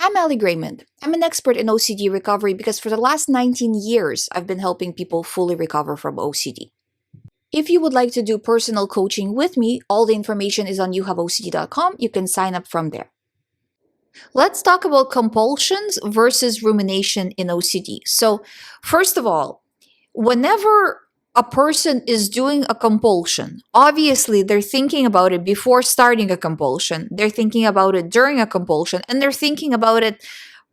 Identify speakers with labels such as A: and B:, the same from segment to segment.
A: I'm Allie GREYMOND. I'm an expert in OCD recovery because for the last 19 years, I've been helping people fully recover from OCD. If you would like to do personal coaching with me, all the information is on youhaveocd.com. You can sign up from there. Let's talk about compulsions versus rumination in OCD. So, first of all, whenever a person is doing a compulsion, obviously they're thinking about it before starting a compulsion, they're thinking about it during a compulsion, and they're thinking about it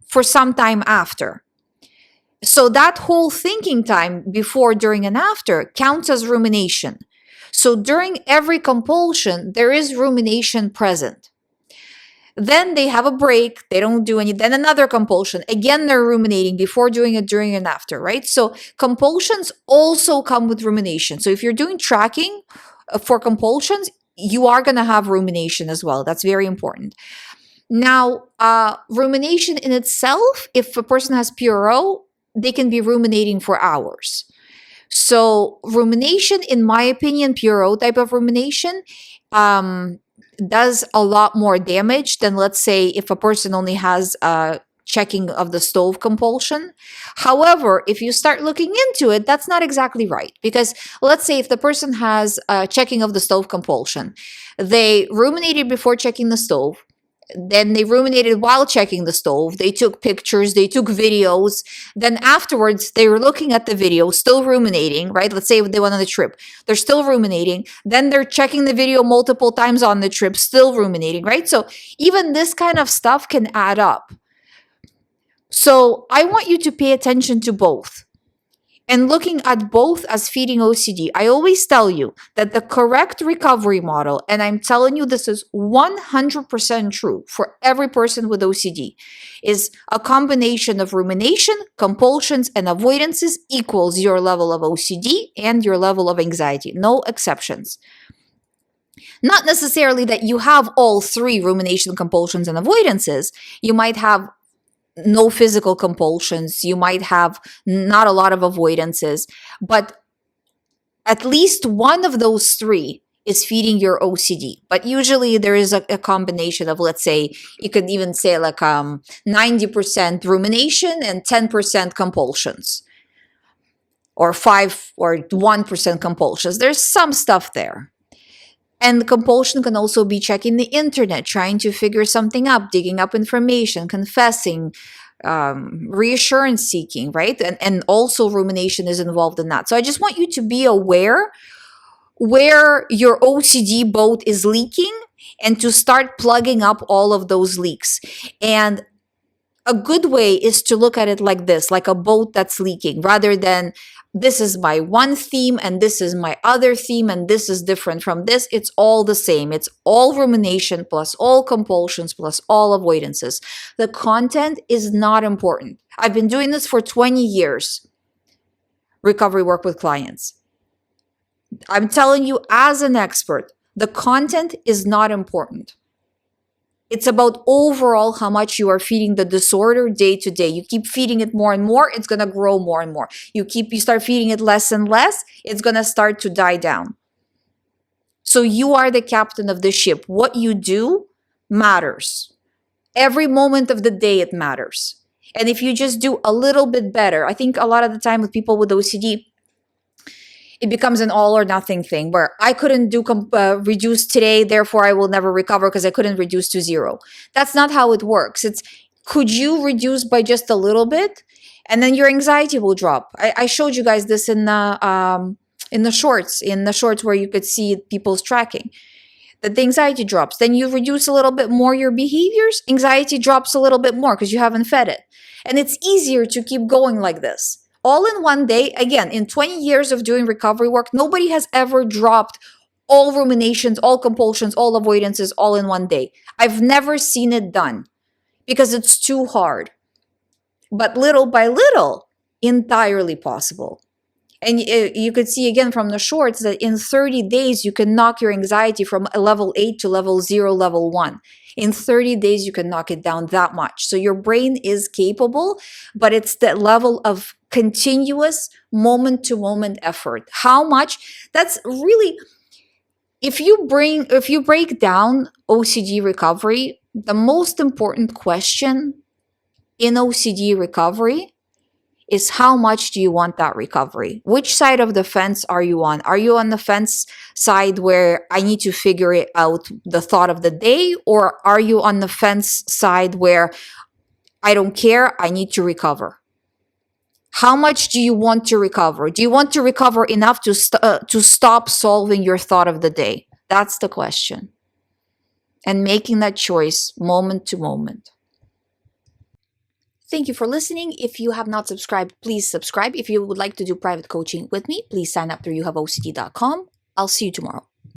A: for some time after. So that whole thinking time before, during, and after counts as rumination. So during every compulsion, there is rumination present. Then they have a break, they don't do any, then another compulsion. Again, they're ruminating before doing it, during, and after, right? So compulsions also come with rumination. So if you're doing tracking for compulsions, you are going to have rumination as well. That's very important. Now, rumination in itself, if a person has PRO, they can be ruminating for hours. So rumination, in my opinion, PRO type of rumination, does a lot more damage than, let's say, if a person only has checking of the stove compulsion. However, if you start looking into it, that's not exactly right. Because let's say if the person has checking of the stove compulsion, they ruminated before checking the stove, then they ruminated while checking the stove, they took pictures, they took videos, then afterwards they were looking at the video, still ruminating, right? Let's say they went on a trip, they're still ruminating, then they're checking the video multiple times on the trip, still ruminating, right? So even this kind of stuff can add up. So I want you to pay attention to both. And looking at both as feeding OCD, I always tell you that the correct recovery model, and I'm telling you this is 100% true for every person with OCD, is a combination of rumination, compulsions, and avoidances equals your level of OCD and your level of anxiety. No exceptions. Not necessarily that you have all three: rumination, compulsions, and avoidances. You might have no physical compulsions, you might have not a lot of avoidances, but at least one of those three is feeding your OCD. But usually there is a combination of, let's say, you could even say like 90% rumination and 10% compulsions, or 5 or 1% compulsions. There's some stuff there. And the compulsion can also be checking the internet, trying to figure something up, digging up information, confessing, reassurance seeking, right? And also rumination is involved in that. So I just want you to be aware where your OCD boat is leaking and to start plugging up all of those leaks. And a good way is to look at it like this, like a boat that's leaking, rather than this is my one theme and this is my other theme and this is different from this. It's all the same. It's all rumination plus all compulsions plus all avoidances. The content is not important. I've been doing this for 20 years, recovery work with clients. I'm telling you as an expert, the content is not important. It's about overall how much you are feeding the disorder day to day. You keep feeding it more and more, it's going to grow more and more. You start feeding it less and less, it's going to start to die down. So you are the captain of the ship. What you do matters. Every moment of the day it matters. And if you just do a little bit better, I think a lot of the time with people with OCD, it becomes an all or nothing thing where I couldn't do reduce today, therefore I will never recover because I couldn't reduce to 0. That's not how it works. It's, could you reduce by just a little bit, and then your anxiety will drop. I showed you guys this in the shorts where you could see people's tracking, that the anxiety drops. Then you reduce a little bit more your behaviors, anxiety drops a little bit more because you haven't fed it. And it's easier to keep going like this. All in one day. Again, in 20 years of doing recovery work, nobody has ever dropped all ruminations, all compulsions, all avoidances all in one day. I've never seen it done because it's too hard. But little by little, entirely possible. And you could see again from the shorts that in 30 days, you can knock your anxiety from a level 8 to level 0, level 1. In 30 days, you can knock it down that much. So your brain is capable, but it's that level of continuous moment-to-moment effort. How much? That's really, if you break down OCD recovery, the most important question in OCD recovery is how much do you want that recovery? Which side of the fence are you on? Are you on the fence side where I need to figure it out the thought of the day? Or are you on the fence side where I don't care, I need to recover? How much do you want to recover? Do you want to recover enough to stop solving your thought of the day? That's the question. And making that choice moment to moment. Thank you for listening. If you have not subscribed, please subscribe. If you would like to do private coaching with me, please sign up through youhaveocd.com. I'll see you tomorrow.